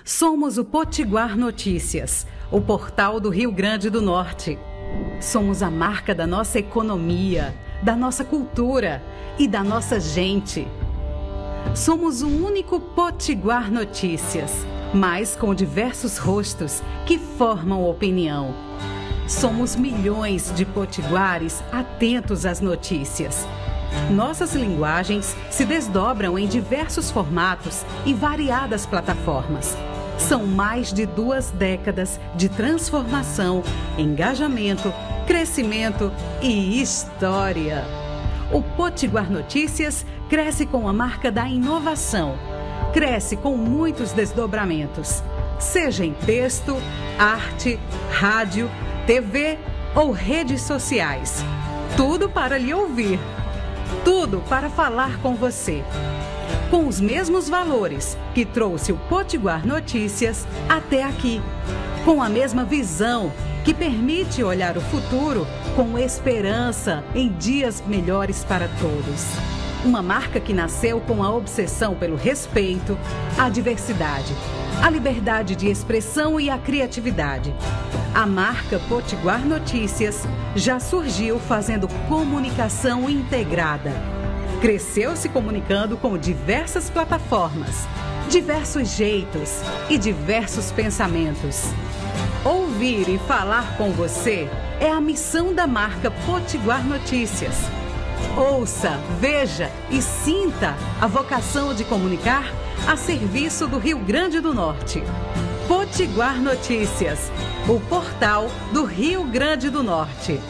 Somos o Potiguar Notícias, o portal do Rio Grande do Norte. Somos a marca da nossa economia, da nossa cultura e da nossa gente. Somos o único Potiguar Notícias, mas com diversos rostos que formam opinião. Somos milhões de potiguares atentos às notícias. Nossas linguagens se desdobram em diversos formatos e variadas plataformas. São mais de 2 décadas de transformação, engajamento, crescimento e história. O Potiguar Notícias cresce com a marca da inovação. Cresce com muitos desdobramentos, seja em texto, arte, rádio, TV ou redes sociais. Tudo para lhe ouvir. Tudo para falar com você. Com os mesmos valores que trouxe o Potiguar Notícias até aqui. Com a mesma visão que permite olhar o futuro com esperança em dias melhores para todos. Uma marca que nasceu com a obsessão pelo respeito, a diversidade, a liberdade de expressão e a criatividade. A marca Potiguar Notícias já surgiu fazendo comunicação integrada. Cresceu se comunicando com diversas plataformas, diversos jeitos e diversos pensamentos. Ouvir e falar com você é a missão da marca Potiguar Notícias. Ouça, veja e sinta a vocação de comunicar a serviço do Rio Grande do Norte. Potiguar Notícias, o portal do Rio Grande do Norte.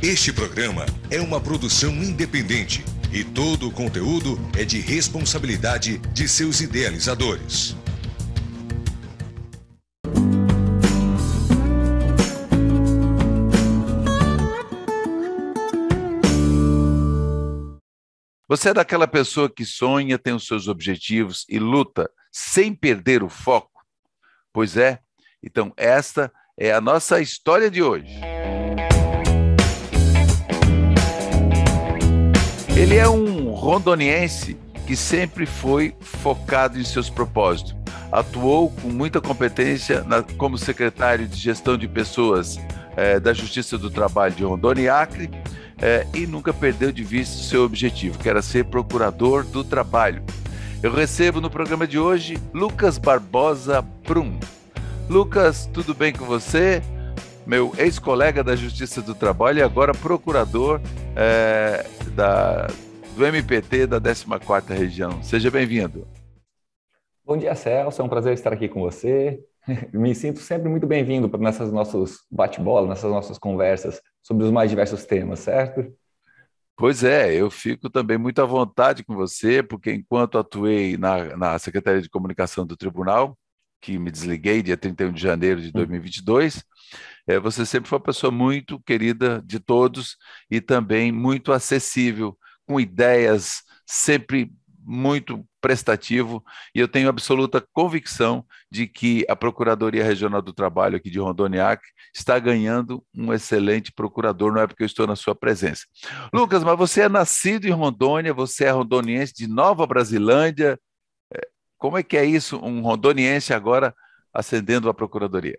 Este programa é uma produção independente e todo o conteúdo é de responsabilidade de seus idealizadores. Você é daquela pessoa que sonha, tem os seus objetivos e luta sem perder o foco? Pois é, então esta é a nossa história de hoje. Ele é um rondoniense que sempre foi focado em seus propósitos. Atuou com muita competência como secretário de Gestão de Pessoas da Justiça do Trabalho de Rondônia e Acre, e nunca perdeu de vista o seu objetivo, que era ser procurador do trabalho. Eu recebo no programa de hoje Lucas Barbosa Brum. Lucas, tudo bem com você? Meu ex-colega da Justiça do Trabalho e agora procurador do MPT da 14ª Região. Seja bem-vindo. Bom dia, Celso. É um prazer estar aqui com você. Me sinto sempre muito bem-vindo nessas nossos bate-bola, nessas nossas conversas sobre os mais diversos temas, certo? Pois é, eu fico também muito à vontade com você, porque enquanto atuei na Secretaria de Comunicação do Tribunal, que me desliguei dia 31 de janeiro de 2022, você sempre foi uma pessoa muito querida de todos e também muito acessível, com ideias sempre muito prestativo, e eu tenho absoluta convicção de que a Procuradoria Regional do Trabalho aqui de Rondônia e Acre está ganhando um excelente procurador, não é porque eu estou na sua presença. Lucas, mas você é nascido em Rondônia, você é rondoniense de Nova Brasilândia, como é que é isso, um rondoniense agora ascendendo à Procuradoria?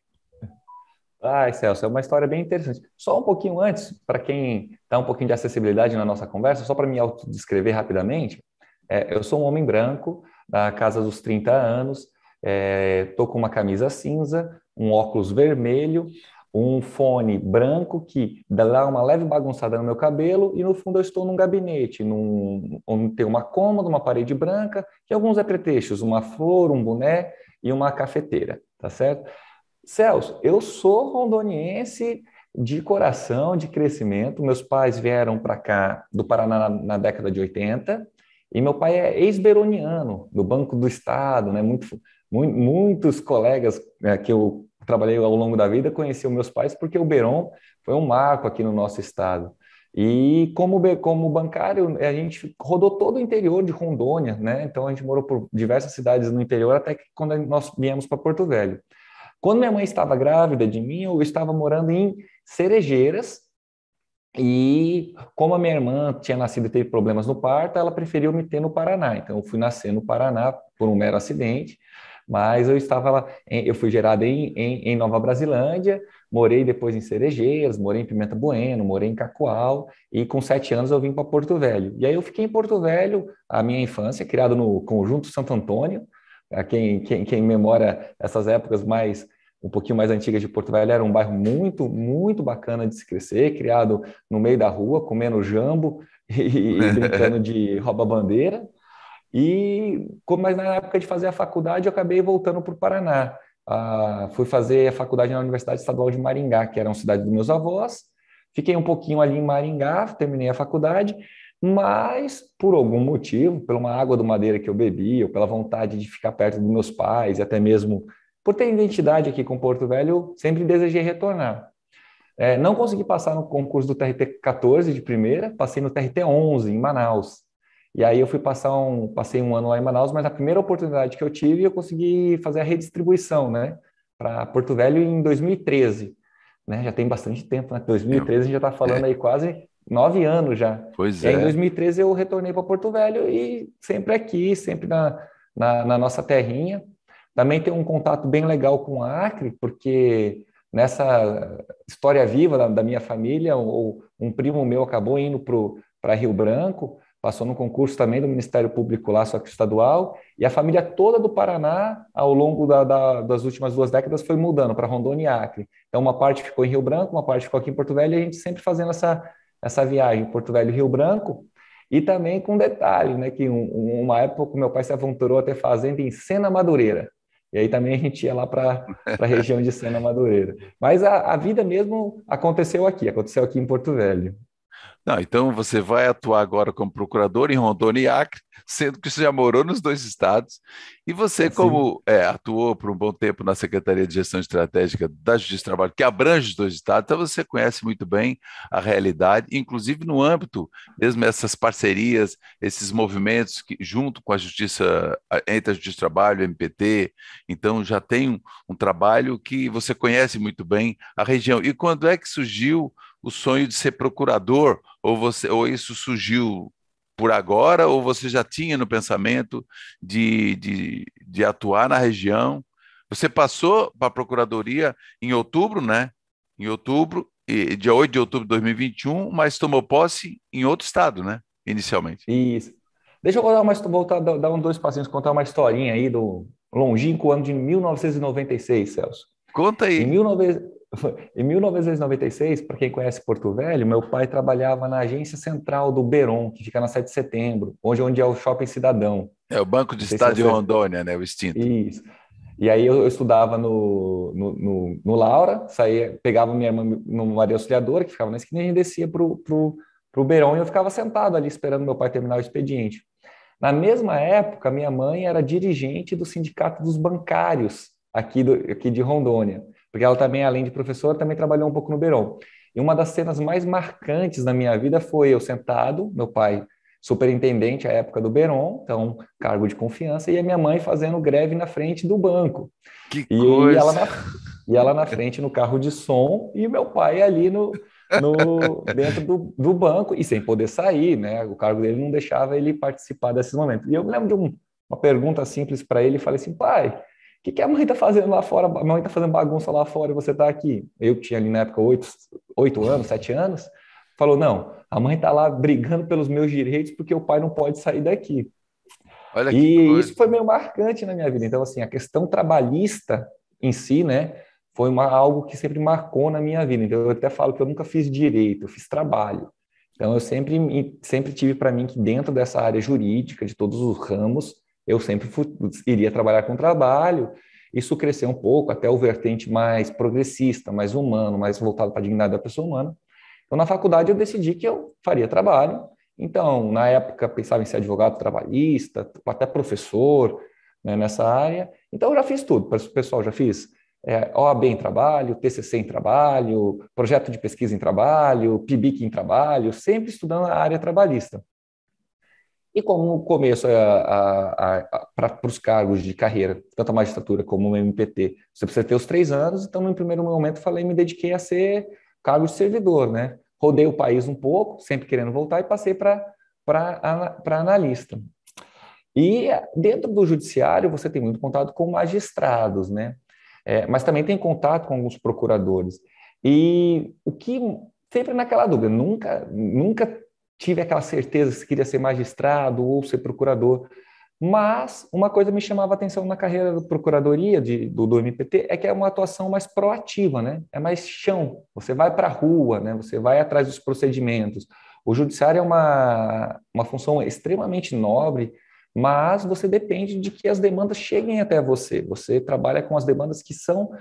Celso, é uma história bem interessante. Só um pouquinho antes, para quem dá um pouquinho de acessibilidade na nossa conversa, só para me autodescrever rapidamente, eu sou um homem branco, da casa dos 30 anos, estou com uma camisa cinza, um óculos vermelho, um fone branco que dá uma leve bagunçada no meu cabelo e no fundo eu estou num gabinete, onde tem uma cômoda, uma parede branca e alguns apetrechos, uma flor, um boné e uma cafeteira, tá certo? Celso, eu sou rondoniense de coração, de crescimento. Meus pais vieram para cá do Paraná na década de 80 e meu pai é ex-beroniano, do Banco do Estado, né? Muitos colegas que eu trabalhei ao longo da vida conheciam meus pais porque o Beron foi um marco aqui no nosso estado. E como bancário, a gente rodou todo o interior de Rondônia, né? Então a gente morou por diversas cidades no interior até que quando nós viemos para Porto Velho. Quando minha mãe estava grávida de mim, eu estava morando em Cerejeiras, E como a minha irmã tinha nascido e teve problemas no parto, ela preferiu me ter no Paraná. Então, eu fui nascer no Paraná por um mero acidente, mas eu estava lá, eu fui gerado em Nova Brasilândia, morei depois em Cerejeiras, morei em Pimenta Bueno, morei em Cacoal, e com 7 anos eu vim para Porto Velho. E aí eu fiquei em Porto Velho a minha infância, criado no Conjunto Santo Antônio. A quem memora essas épocas mais um pouquinho mais antigas de Porto Velho, era um bairro muito, muito bacana de se crescer, criado no meio da rua, comendo jambo e brincando de rouba-bandeira. Mas na época de fazer a faculdade, eu acabei voltando para o Paraná. Fui fazer a faculdade na Universidade Estadual de Maringá, que era uma cidade dos meus avós. Fiquei um pouquinho ali em Maringá, terminei a faculdade, mas por algum motivo, pela uma água do Madeira que eu bebi, ou pela vontade de ficar perto dos meus pais, e até mesmo por ter identidade aqui com Porto Velho, eu sempre desejei retornar. Não consegui passar no concurso do TRT 14 de primeira, passei no TRT 11 em Manaus. E aí eu passei um ano lá em Manaus, mas a primeira oportunidade que eu tive, eu consegui fazer a redistribuição, né, para Porto Velho em 2013, né? Já tem bastante tempo, né? 2013 a gente já está falando aí quase 9 anos já. Pois E aí em é. 2013 eu retornei para Porto Velho e sempre aqui, sempre na nossa terrinha. Também tem um contato bem legal com o Acre, porque nessa história viva da minha família, um primo meu acabou indo para Rio Branco, passou no concurso também do Ministério Público lá, só que estadual, e a família toda do Paraná, ao longo das últimas 2 décadas, foi mudando para Rondônia e Acre. Então, uma parte ficou em Rio Branco, uma parte ficou aqui em Porto Velho, e a gente sempre fazendo essa viagem, Porto Velho e Rio Branco, e também com detalhe, né, que uma época meu pai se aventurou a ter fazenda em Sena Madureira. E aí também a gente ia lá para a região de Sena Madureira. Mas a vida mesmo aconteceu aqui em Porto Velho. Não, então você vai atuar agora como procurador em Rondônia e Acre, sendo que você já morou nos dois estados, e você, Assim, como atuou por um bom tempo na Secretaria de Gestão Estratégica da Justiça do Trabalho, que abrange os dois estados, então você conhece muito bem a realidade, inclusive no âmbito mesmo essas parcerias, esses movimentos que, junto com a Justiça, entre a Justiça do Trabalho, o MPT, então já tem um trabalho que você conhece muito bem a região. E quando é que surgiu o sonho de ser procurador, ou isso surgiu por agora, ou você já tinha no pensamento de atuar na região? Você passou para a procuradoria em outubro, né? Em outubro, dia 8 de outubro de 2021, mas tomou posse em outro estado, né? Inicialmente. isso. Deixa eu voltar, dar dois passinhos, contar uma historinha aí do longínquo ano de 1996, Celso. Conta Em, aí. 19... em 1996, para quem conhece Porto Velho, meu pai trabalhava na agência central do Beron, que fica na 7 de Setembro, onde é o Shopping Cidadão. É o Banco de Não sei se Estado de você... Rondônia, né? O extinto. Isso. E aí eu estudava no Laura, saía, pegava minha irmã no Maria Auxiliadora, que ficava na esquina, e a gente descia pro Beron, e eu ficava sentado ali esperando meu pai terminar o expediente. Na mesma época, minha mãe era dirigente do Sindicato dos Bancários aqui de Rondônia, porque ela também, além de professora, também trabalhou um pouco no Beron. E uma das cenas mais marcantes da minha vida foi eu sentado, meu pai superintendente à época do Beron, então cargo de confiança, e a minha mãe fazendo greve na frente do banco. Que E ela coisa! na frente no carro de som e meu pai ali dentro do banco e sem poder sair, né? O cargo dele não deixava ele participar desses momentos. E eu me lembro de uma pergunta simples para ele e falei assim, pai, o que a mãe está fazendo lá fora? A mãe está fazendo bagunça lá fora e você está aqui. Eu tinha ali na época 8 anos, 7 anos. Falou, não, a mãe está lá brigando pelos meus direitos porque o pai não pode sair daqui. Olha que E coisa. isso foi meio marcante na minha vida. Então, assim, a questão trabalhista em si, né, foi algo que sempre marcou na minha vida. Então, eu até falo que eu nunca fiz direito, eu fiz trabalho. Então, eu sempre tive para mim que dentro dessa área jurídica, de todos os ramos, eu sempre iria trabalhar com trabalho. Isso cresceu um pouco até o vertente mais progressista, mais humano, mais voltado para a dignidade da pessoa humana. Então, na faculdade, eu decidi que eu faria trabalho. Então, na época, pensava em ser advogado trabalhista, até professor, né, nessa área. Então, eu já fiz tudo. Pessoal, já fiz OAB em trabalho, TCC em trabalho, projeto de pesquisa em trabalho, PIBIC em trabalho, sempre estudando a área trabalhista. E como no começo, para os cargos de carreira, tanto a magistratura como o MPT, você precisa ter os 3 anos, então, no primeiro momento, me dediquei a ser cargo de servidor, né? rodei o país um pouco, sempre querendo voltar, e passei para analista. E dentro do judiciário você tem muito contato com magistrados, né? Mas também tem contato com alguns procuradores. E o que sempre naquela dúvida, nunca tive aquela certeza se queria ser magistrado ou ser procurador. Mas uma coisa me chamava a atenção na carreira da procuradoria do MPT é que é uma atuação mais proativa, né? É mais chão. Você vai para a rua, né? Você vai atrás dos procedimentos. O judiciário é uma função extremamente nobre, mas você depende de que as demandas cheguem até você. Você trabalha com as demandas que são,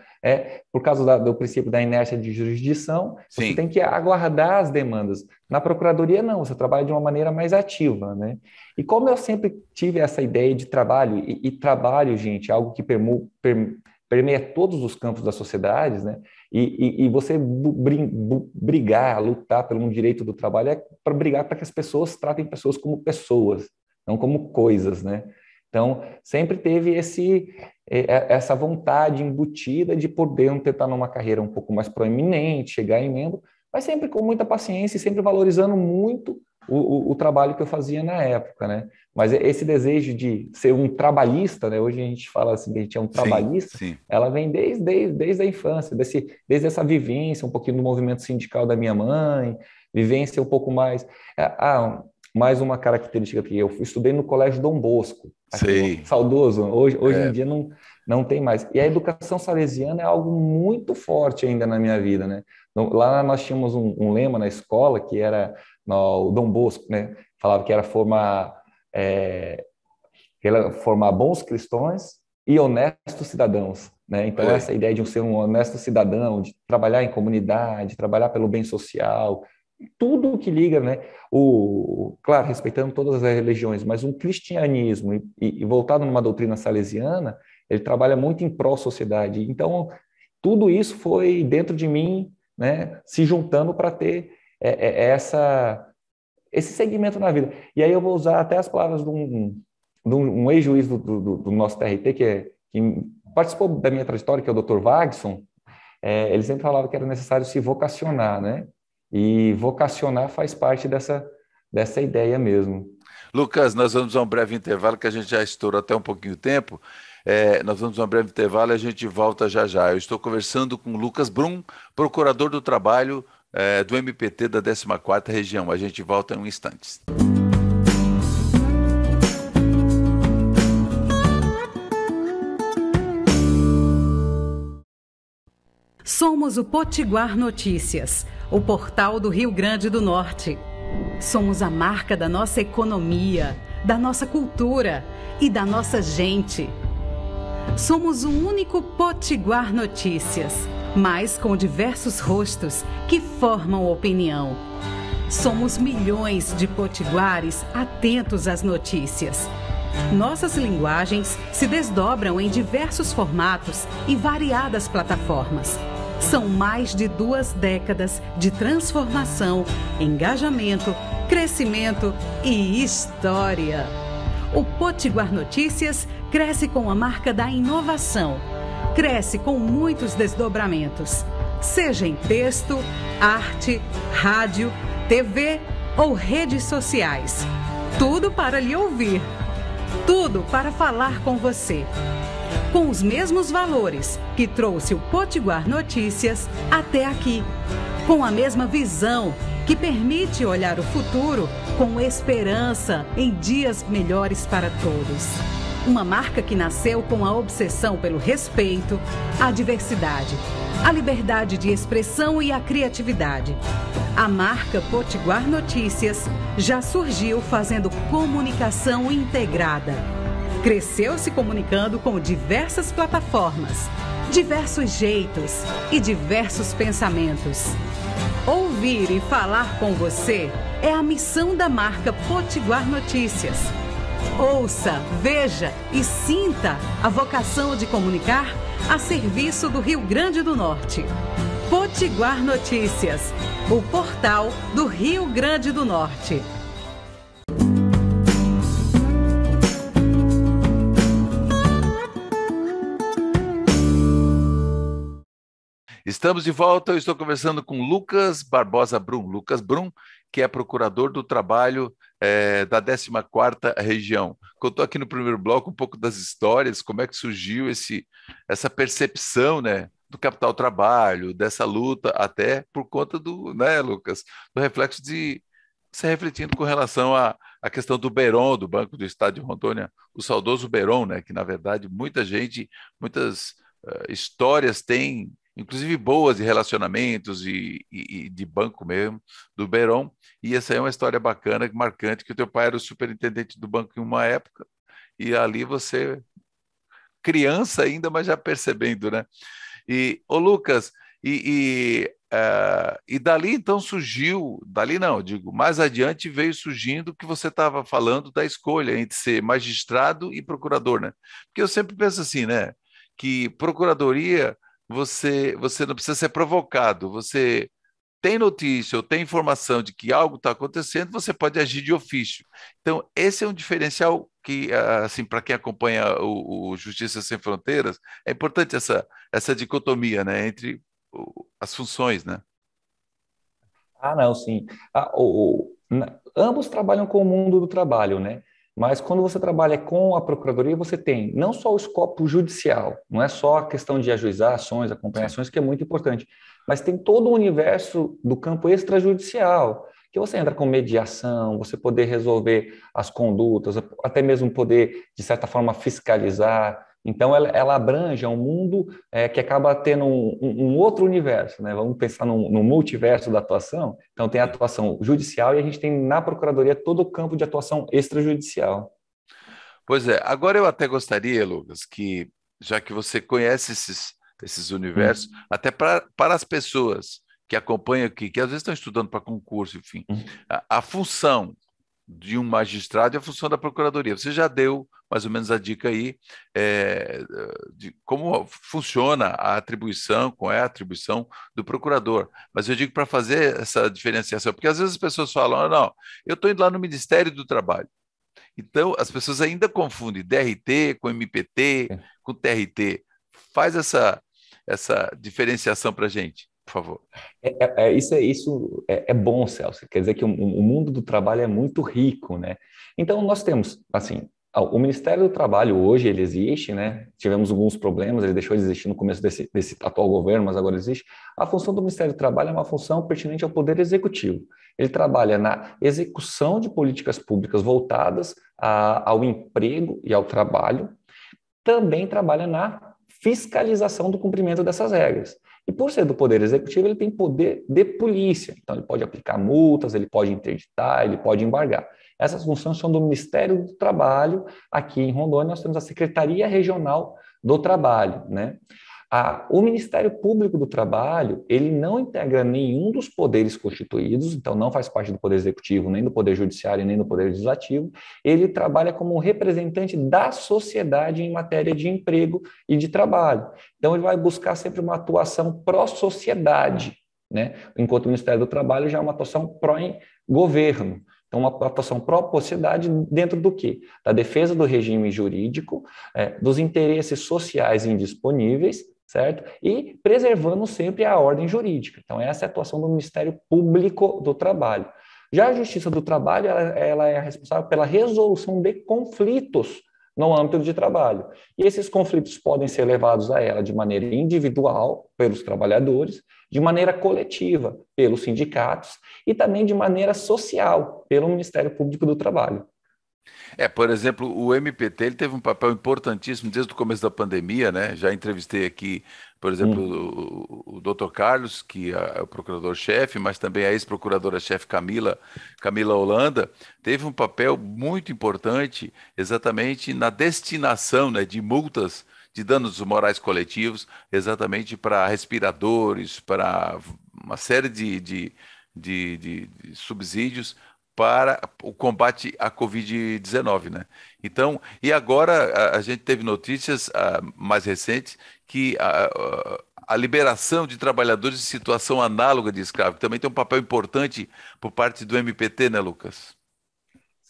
por causa do princípio da inércia de jurisdição, Sim. Você tem que aguardar as demandas. Na procuradoria, não, você trabalha de uma maneira mais ativa, né? E como eu sempre tive essa ideia de trabalho, e trabalho, gente, é algo que permeia todos os campos das sociedades, né? E você brigar, lutar pelo direito do trabalho é para brigar para que as pessoas tratem pessoas como pessoas, não como coisas, né? Então, sempre teve essa vontade embutida de poder tentar numa carreira um pouco mais proeminente, chegar em membro, mas sempre com muita paciência e sempre valorizando muito o trabalho que eu fazia na época, né? Mas esse desejo de ser um trabalhista, né? Hoje a gente fala assim, que a gente é um trabalhista, sim. Ela vem desde a infância, desde essa vivência, um pouquinho do movimento sindical da minha mãe, vivência um pouco mais... mais uma característica que eu estudei no Colégio Dom Bosco, aqui, saudoso, hoje em dia não tem mais. E a educação salesiana é algo muito forte ainda na minha vida, né? Lá nós tínhamos um lema na escola que era o Dom Bosco, né? Falava que era formar bons cristãos e honestos cidadãos, né? Então essa ideia de ser um honesto cidadão, de trabalhar em comunidade, trabalhar pelo bem social, tudo que liga, né? Claro, respeitando todas as religiões, mas um cristianismo e voltado numa doutrina salesiana, ele trabalha muito em pró-sociedade. Então, tudo isso foi dentro de mim, né? Se juntando para ter esse segmento na vida. E aí eu vou usar até as palavras de um ex-juiz do nosso TRT, que participou da minha trajetória, que é o Dr. Wagson. Ele sempre falava que era necessário se vocacionar, né? E vocacionar faz parte dessa ideia mesmo. Lucas, nós vamos a um breve intervalo, que a gente já estourou até um pouquinho o tempo. Nós vamos a um breve intervalo e a gente volta já já. Eu estou conversando com Lucas Brum, procurador do trabalho do MPT da 14ª Região. A gente volta em um instante. Somos o Potiguar Notícias, o portal do Rio Grande do Norte. Somos a marca da nossa economia, da nossa cultura e da nossa gente. Somos o único Potiguar Notícias, mas com diversos rostos que formam opinião. Somos milhões de potiguares atentos às notícias. Nossas linguagens se desdobram em diversos formatos e variadas plataformas. São mais de 2 décadas de transformação, engajamento, crescimento e história. O Potiguar Notícias cresce com a marca da inovação. Cresce com muitos desdobramentos, seja em texto, arte, rádio, TV ou redes sociais. Tudo para lhe ouvir. Tudo para falar com você. Com os mesmos valores que trouxe o Potiguar Notícias até aqui. Com a mesma visão que permite olhar o futuro com esperança em dias melhores para todos. Uma marca que nasceu com a obsessão pelo respeito, a diversidade, a liberdade de expressão e a criatividade. A marca Potiguar Notícias já surgiu fazendo comunicação integrada. Cresceu se comunicando com diversas plataformas, diversos jeitos e diversos pensamentos. Ouvir e falar com você é a missão da marca Potiguar Notícias. Ouça, veja e sinta a vocação de comunicar a serviço do Rio Grande do Norte. Potiguar Notícias, o portal do Rio Grande do Norte. Estamos de volta, eu estou conversando com Lucas Barbosa Brum. Lucas Brum, que é procurador do trabalho da 14ª região. Contou aqui no primeiro bloco um pouco das histórias, como é que surgiu essa percepção, né, do capital trabalho, dessa luta, até por conta do, né, Lucas, do reflexo de você refletindo com relação à questão do Beron, do Banco do Estado de Rondônia, o saudoso Beron, né, que na verdade muitas histórias têm, inclusive boas de relacionamentos e de banco mesmo, do Beron, e essa é uma história bacana, marcante, que o teu pai era o superintendente do banco em uma época, e ali você, criança ainda, mas já percebendo, né? E, ô Lucas, e dali então surgiu, dali não, digo, mais adiante veio surgindo o que você estava falando da escolha entre ser magistrado e procurador, né? Porque eu sempre penso assim, né? Que procuradoria, você não precisa ser provocado, você tem notícia ou tem informação de que algo está acontecendo, você pode agir de ofício. Então, esse é um diferencial que, assim, para quem acompanha o Justiça Sem Fronteiras, é importante essa dicotomia, né, entre as funções, né? Ah, não, sim. Ambos trabalham com o mundo do trabalho, né? Mas quando você trabalha com a procuradoria, você tem não só o escopo judicial, não é só a questão de ajuizar ações, acompanhar Sim. ações, que é muito importante, mas tem todo o universo do campo extrajudicial, que você entra com mediação, você poder resolver as condutas, até mesmo poder, de certa forma, fiscalizar. Então, ela abrange um mundo que acaba tendo um outro universo, né? Vamos pensar no multiverso da atuação. Então, tem a atuação judicial e a gente tem na Procuradoria todo o campo de atuação extrajudicial. Pois é, agora eu até gostaria, Lucas, que, já que você conhece esses universos, Hum, até para as pessoas que acompanham aqui, que às vezes estão estudando para concurso, enfim, hum. a função de um magistrado e a função da procuradoria. Você já deu mais ou menos a dica aí de como funciona a atribuição, qual é a atribuição do procurador. Mas eu digo para fazer essa diferenciação, porque às vezes as pessoas falam, não, eu estou indo lá no Ministério do Trabalho. Então, as pessoas ainda confundem DRT com MPT, com TRT. Faz essa diferenciação para a gente, por favor. Isso é bom, Celso. Quer dizer que o mundo do trabalho é muito rico, né? Então, nós temos, assim, o Ministério do Trabalho hoje, ele existe, né? Tivemos alguns problemas, ele deixou de existir no começo desse atual governo, mas agora existe. A função do Ministério do Trabalho é uma função pertinente ao Poder Executivo. Ele trabalha na execução de políticas públicas voltadas ao emprego e ao trabalho, também trabalha na fiscalização do cumprimento dessas regras. E por ser do Poder Executivo, ele tem poder de polícia. Então, ele pode aplicar multas, ele pode interditar, ele pode embargar. Essas funções são do Ministério do Trabalho. Aqui em Rondônia, nós temos a Secretaria Regional do Trabalho, né? O Ministério Público do Trabalho, ele não integra nenhum dos poderes constituídos, então não faz parte do Poder Executivo, nem do Poder Judiciário, nem do Poder Legislativo. Ele trabalha como representante da sociedade em matéria de emprego e de trabalho. Então, ele vai buscar sempre uma atuação pró-sociedade, né? Enquanto o Ministério do Trabalho já é uma atuação pró-governo. Então, uma atuação pró-sociedade dentro do quê? Da defesa do regime jurídico, dos interesses sociais indisponíveis, certo? E preservando sempre a ordem jurídica. Então, essa é a atuação do Ministério Público do Trabalho. Já a Justiça do Trabalho, ela é responsável pela resolução de conflitos no âmbito de trabalho. E esses conflitos podem ser levados a ela de maneira individual, pelos trabalhadores, de maneira coletiva, pelos sindicatos, e também de maneira social, pelo Ministério Público do Trabalho. Por exemplo, o MPT ele teve um papel importantíssimo desde o começo da pandemia, né? Já entrevistei aqui, por exemplo, Hum. o Dr. Carlos, que é o procurador-chefe, mas também a ex-procuradora-chefe Camila Holanda, teve um papel muito importante exatamente na destinação, né, de multas de danos morais coletivos, exatamente para respiradores, para uma série de subsídios para o combate à Covid-19, né? Então, e agora a gente teve notícias mais recentes que a liberação de trabalhadores em situação análoga de escravo, que também tem um papel importante por parte do MPT, né, Lucas?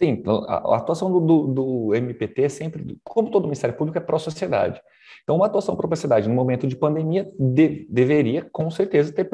Sim, então, a atuação do MPT é sempre, como todo Ministério Público, é pró-sociedade. Então, uma atuação pró-sociedade no momento de pandemia deveria, com certeza, ter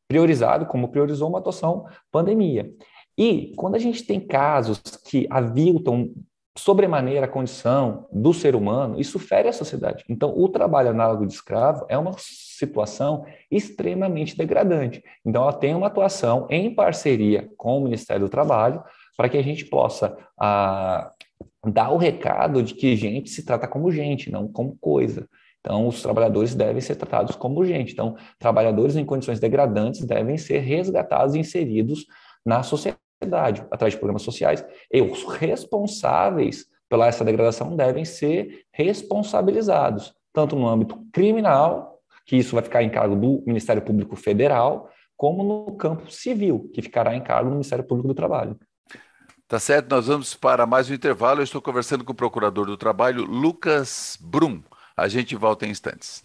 priorizado, como priorizou uma atuação pandemia. E quando a gente tem casos que aviltam sobremaneira a condição do ser humano, isso fere a sociedade. Então, o trabalho análogo de escravo é uma situação extremamente degradante. Então, ela tem uma atuação em parceria com o Ministério do Trabalho para que a gente possa dar o recado de que gente se trata como gente, não como coisa. Então, os trabalhadores devem ser tratados como gente. Então, trabalhadores em condições degradantes devem ser resgatados e inseridos na sociedade, através de programas sociais, e os responsáveis pela essa degradação devem ser responsabilizados, tanto no âmbito criminal, que isso vai ficar em cargo do Ministério Público Federal, como no campo civil, que ficará em cargo do Ministério Público do Trabalho. Tá certo, nós vamos para mais um intervalo. Eu estou conversando com o Procurador do Trabalho, Lucas Brum. A gente volta em instantes.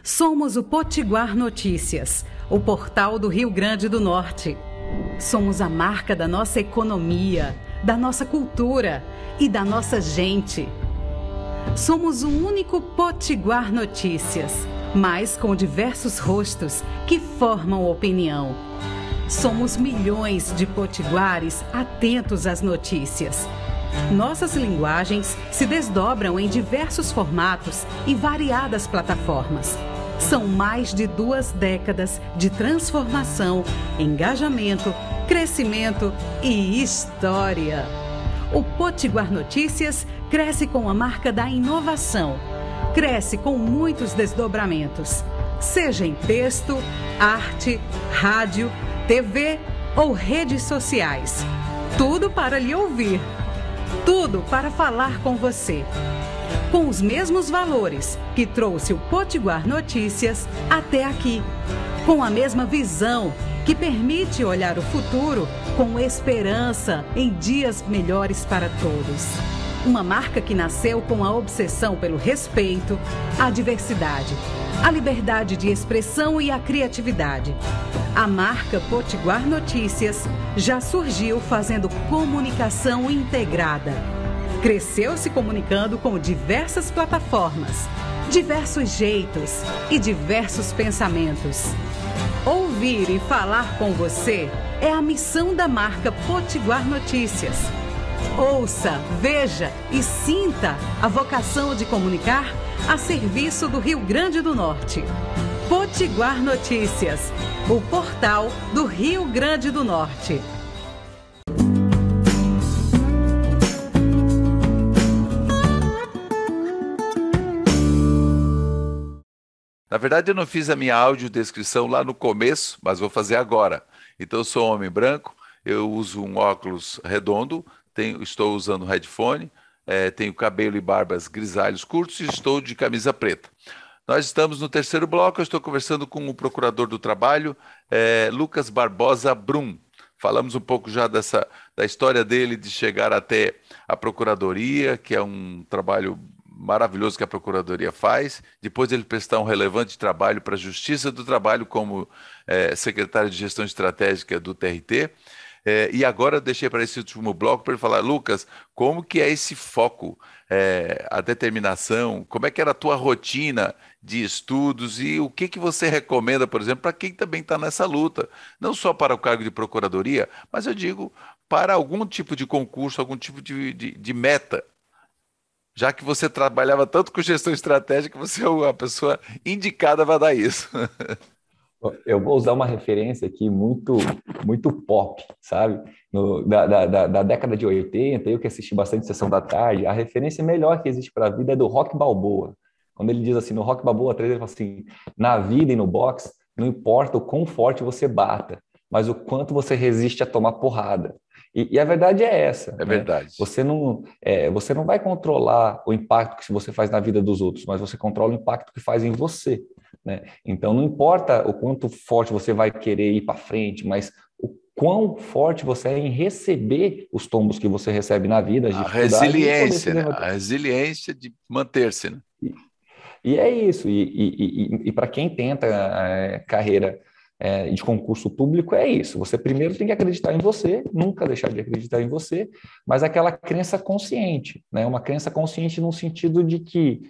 Somos o Potiguar Notícias, o portal do Rio Grande do Norte. Somos a marca da nossa economia, da nossa cultura e da nossa gente. Somos o único Potiguar Notícias, mas com diversos rostos que formam opinião. Somos milhões de potiguares atentos às notícias. Nossas linguagens se desdobram em diversos formatos e variadas plataformas. São mais de 2 décadas de transformação, engajamento, crescimento e história. O Potiguar Notícias cresce com a marca da inovação. Cresce com muitos desdobramentos, seja em texto, arte, rádio, TV ou redes sociais. Tudo para lhe ouvir. Tudo para falar com você. Com os mesmos valores que trouxe o Potiguar Notícias até aqui. Com a mesma visão que permite olhar o futuro com esperança em dias melhores para todos. Uma marca que nasceu com a obsessão pelo respeito, a diversidade, a liberdade de expressão e a criatividade. A marca Potiguar Notícias já surgiu fazendo comunicação integrada. Cresceu se comunicando com diversas plataformas, diversos jeitos e diversos pensamentos. Ouvir e falar com você é a missão da marca Potiguar Notícias. Ouça, veja e sinta a vocação de comunicar a serviço do Rio Grande do Norte. Potiguar Notícias, o portal do Rio Grande do Norte. Na verdade, eu não fiz a minha audiodescrição lá no começo, mas vou fazer agora. Então, eu sou um homem branco, eu uso um óculos redondo, estou usando um headphone, tenho cabelo e barbas grisalhos curtos e estou de camisa preta. Nós estamos no terceiro bloco, eu estou conversando com o Procurador do Trabalho, Lucas Barbosa Brum. Falamos um pouco já da história dele de chegar até a Procuradoria, que é um trabalho maravilhoso que a Procuradoria faz, depois ele prestar um relevante trabalho para a Justiça do Trabalho como secretário de Gestão Estratégica do TRT. E agora eu deixei para esse último bloco para ele falar, Lucas, como que é esse foco, a determinação, como é que era a tua rotina de estudos e o que você recomenda, por exemplo, para quem também está nessa luta, não só para o cargo de Procuradoria, mas eu digo para algum tipo de concurso, algum tipo de meta, já que você trabalhava tanto com gestão estratégica, você é a pessoa indicada para dar isso. Eu vou usar uma referência aqui muito, muito pop, sabe? Da década de 80, eu que assisti bastante Sessão da Tarde, a referência melhor que existe para a vida é do Rock Balboa. Quando ele diz assim, no Rock Balboa 3, ele fala assim, na vida e no boxe, não importa o quão forte você bata, mas o quanto você resiste a tomar porrada. E a verdade é essa. É verdade. Você não vai controlar o impacto que você faz na vida dos outros, mas você controla o impacto que faz em você. Né? Então, não importa o quanto forte você vai querer ir para frente, mas o quão forte você é em receber os tombos que você recebe na vida. A resiliência, né? A resiliência de manter-se. Né? E é isso. E para quem tenta carreira de concurso público, é isso. Você primeiro tem que acreditar em você, nunca deixar de acreditar em você, mas aquela crença consciente, né? Uma crença consciente no sentido de que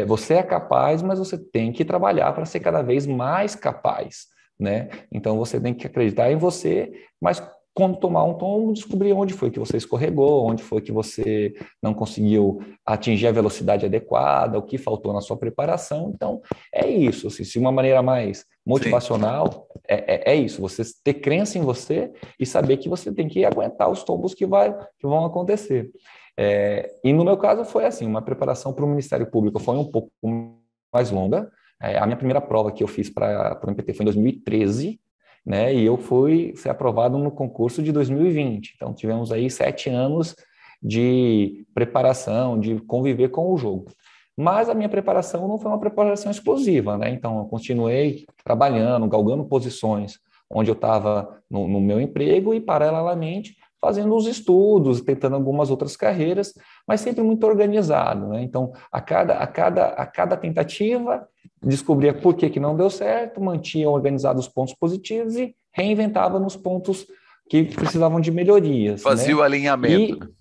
você é capaz, mas você tem que trabalhar para ser cada vez mais capaz, né? Então você tem que acreditar em você, mas quando tomar um tombo, descobrir onde foi que você escorregou, onde foi que você não conseguiu atingir a velocidade adequada, o que faltou na sua preparação. Então, é isso. Assim, se uma maneira mais motivacional, é isso. Você ter crença em você e saber que você tem que aguentar os tombos que vão acontecer. E no meu caso foi assim, uma preparação para o Ministério Público foi um pouco mais longa. A minha primeira prova que eu fiz para o MPT foi em 2013, né? E eu fui ser aprovado no concurso de 2020. Então, tivemos aí 7 anos de preparação, de conviver com o jogo. Mas a minha preparação não foi uma preparação explosiva, né? Então, eu continuei trabalhando, galgando posições onde eu estava no meu emprego e, paralelamente, fazendo os estudos, tentando algumas outras carreiras, mas sempre muito organizado, né? Então, a cada tentativa, descobria por que não deu certo, mantinha organizado os pontos positivos e reinventava nos pontos que precisavam de melhorias. Fazia, né? O alinhamento.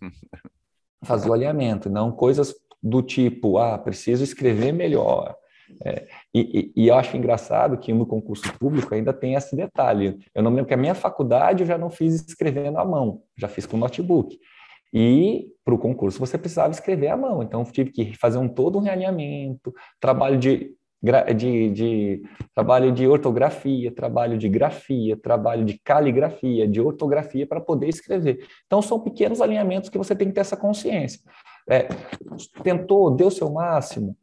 E fazia o alinhamento, não coisas do tipo, preciso escrever melhor. E eu acho engraçado que no concurso público ainda tem esse detalhe. Eu não lembro que a minha faculdade eu já não fiz escrevendo à mão, já fiz com notebook. E para o concurso você precisava escrever à mão, então tive que fazer todo um realinhamento, trabalho de ortografia, trabalho de grafia, trabalho de caligrafia, de ortografia para poder escrever. Então são pequenos alinhamentos que você tem que ter essa consciência. Tentou, deu seu máximo,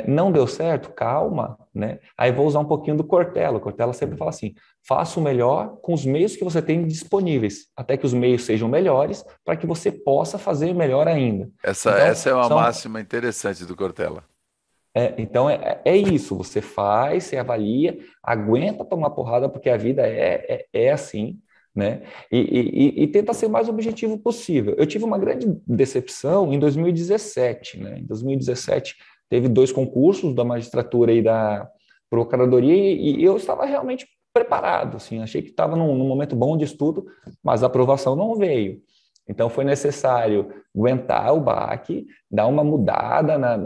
não deu certo, calma, né? Aí vou usar um pouquinho do Cortella. O Cortella sempre fala assim: faça o melhor com os meios que você tem disponíveis, até que os meios sejam melhores, para que você possa fazer melhor ainda. Essa é uma máxima interessante do Cortella. Então é isso, você faz, você avalia, aguenta tomar porrada, porque a vida é assim, né? E tenta ser o mais objetivo possível. Eu tive uma grande decepção em 2017, né? Em 2017 teve 2 concursos da magistratura e da procuradoria e eu estava realmente preparado, assim, achei que estava num momento bom de estudo, mas a aprovação não veio. Então, foi necessário aguentar o baque, dar uma mudada na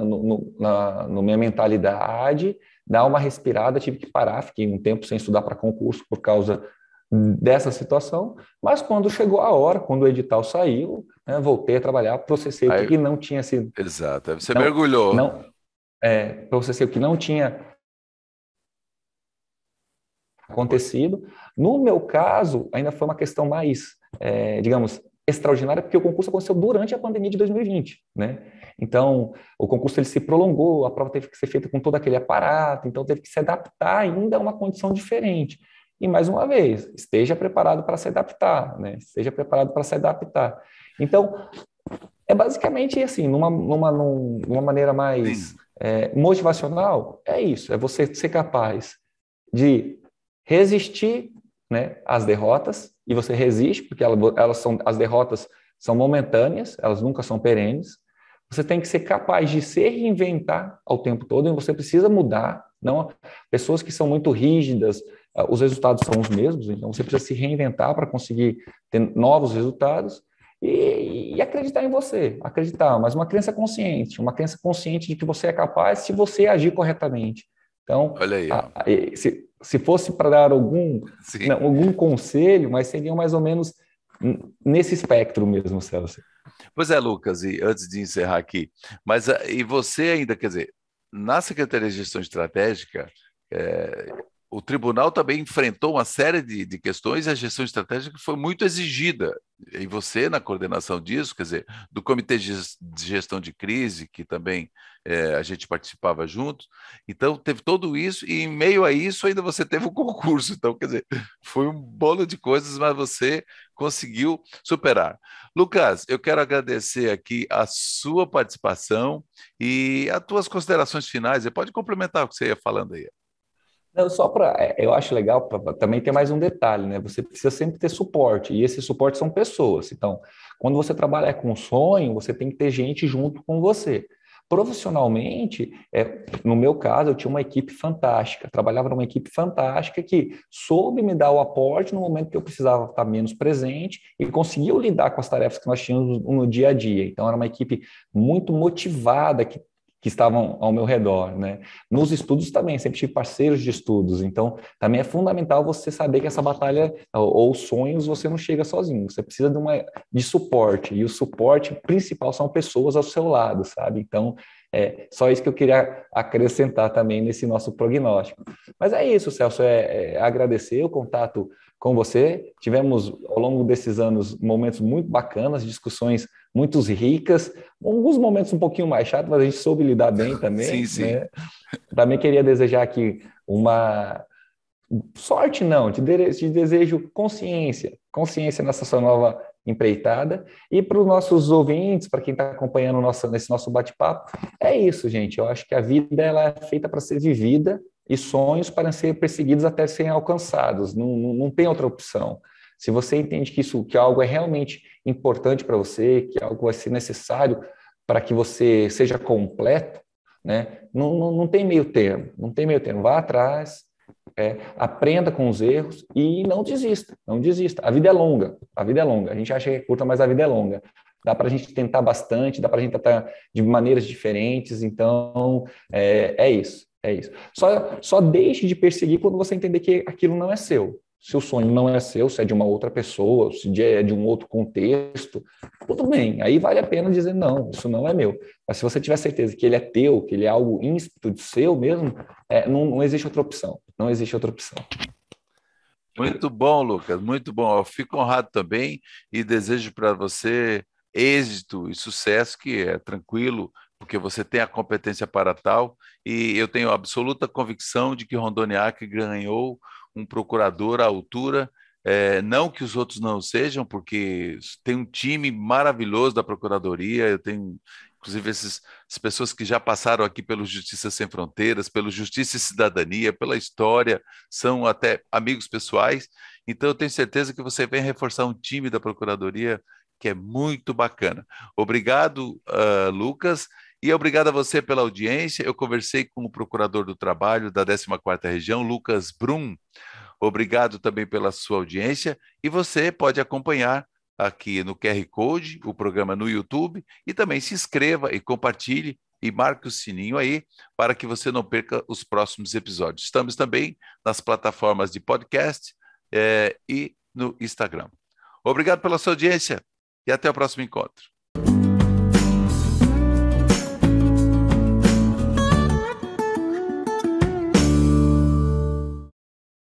minha mentalidade, dar uma respirada, tive que parar, fiquei um tempo sem estudar para concurso por causa dessa situação, mas quando chegou a hora, quando o edital saiu, né, voltei a trabalhar, processei o que não tinha sido... Exato, você mergulhou. Processei o que não tinha acontecido. No meu caso, ainda foi uma questão mais, digamos, extraordinária, porque o concurso aconteceu durante a pandemia de 2020, né? Então, o concurso ele se prolongou, a prova teve que ser feita com todo aquele aparato, então teve que se adaptar ainda a uma condição diferente. E, mais uma vez, esteja preparado para se adaptar, né? Esteja preparado para se adaptar. Então, é basicamente assim, numa maneira mais motivacional, é isso, é você ser capaz de resistir, né, às derrotas, e você resiste, porque as derrotas são momentâneas, elas nunca são perenes. Você tem que ser capaz de se reinventar ao tempo todo, e você precisa mudar. Não, pessoas que são muito rígidas, os resultados são os mesmos, então você precisa se reinventar para conseguir ter novos resultados e acreditar em você, mas uma crença consciente de que você é capaz se você agir corretamente. Então, olha aí, se fosse para dar algum conselho, mas seria mais ou menos nesse espectro mesmo, Celso. Pois é, Lucas, e antes de encerrar aqui, mas e você ainda, quer dizer, na Secretaria de Gestão Estratégica, o tribunal também enfrentou uma série de questões e a gestão estratégica foi muito exigida. E você, na coordenação disso, quer dizer, do Comitê de Gestão de Crise, que também a gente participava juntos, então teve tudo isso e em meio a isso ainda você teve um concurso. Então, quer dizer, foi um bolo de coisas, mas você conseguiu superar. Lucas, eu quero agradecer aqui a sua participação e as tuas considerações finais. Você pode complementar o que você ia falando aí. Não, eu acho legal também ter mais um detalhe, né? Você precisa sempre ter suporte, e esse suporte são pessoas. Então, quando você trabalha com sonho, você tem que ter gente junto com você. Profissionalmente, no meu caso, eu tinha uma equipe fantástica, trabalhava numa equipe fantástica que soube me dar o aporte no momento que eu precisava estar menos presente e conseguiu lidar com as tarefas que nós tínhamos no dia a dia. Então, era uma equipe muito motivada, que estavam ao meu redor, né? Nos estudos também, sempre tive parceiros de estudos, então também é fundamental você saber que essa batalha ou sonhos você não chega sozinho, você precisa de suporte, e o suporte principal são pessoas ao seu lado, sabe? Então, só isso que eu queria acrescentar também nesse nosso prognóstico. Mas é isso, Celso, agradecer o contato com você. Tivemos, ao longo desses anos, momentos muito bacanas, discussões muito ricas, alguns momentos um pouquinho mais chatos, mas a gente soube lidar bem também, Sim, sim. né? Também queria desejar aqui uma sorte, não, te desejo consciência nessa sua nova empreitada. E para os nossos ouvintes, para quem está acompanhando nesse nosso bate-papo, é isso, gente. Eu acho que a vida ela é feita para ser vivida e sonhos para ser perseguidos até serem alcançados. Não tem outra opção. Se você entende que algo é realmente importante para você, que algo vai ser necessário para que você seja completo, né? Não tem meio termo, não tem meio termo. Vá atrás, aprenda com os erros e não desista, não desista. A vida é longa, a vida é longa. A gente acha que é curta, mas a vida é longa. Dá para a gente tentar bastante, dá para a gente tentar de maneiras diferentes. Então, é isso. É isso. Só deixe de perseguir quando você entender que aquilo não é seu. Se o sonho não é seu, se é de uma outra pessoa, se é de um outro contexto, tudo bem. Aí vale a pena dizer, não, isso não é meu. Mas se você tiver certeza que ele é teu, que ele é algo ímpeto de seu mesmo, não existe outra opção. Não existe outra opção. Muito bom, Lucas, muito bom. Eu fico honrado também e desejo para você êxito e sucesso, que é tranquilo, porque você tem a competência para tal, e eu tenho absoluta convicção de que Rondoniac ganhou um procurador à altura, não que os outros não sejam, porque tem um time maravilhoso da Procuradoria, eu tenho, inclusive, essas pessoas que já passaram aqui pelo Justiça Sem Fronteiras, pelo Justiça e Cidadania, pela história, são até amigos pessoais, então eu tenho certeza que você vem reforçar um time da Procuradoria que é muito bacana. Obrigado, Lucas, e obrigado a você pela audiência. Eu conversei com o Procurador do Trabalho da 14ª Região, Lucas Brum. Obrigado também pela sua audiência, e você pode acompanhar aqui no QR Code o programa no YouTube, e também se inscreva e compartilhe e marque o sininho aí para que você não perca os próximos episódios. Estamos também nas plataformas de podcast e no Instagram. Obrigado pela sua audiência e até o próximo encontro.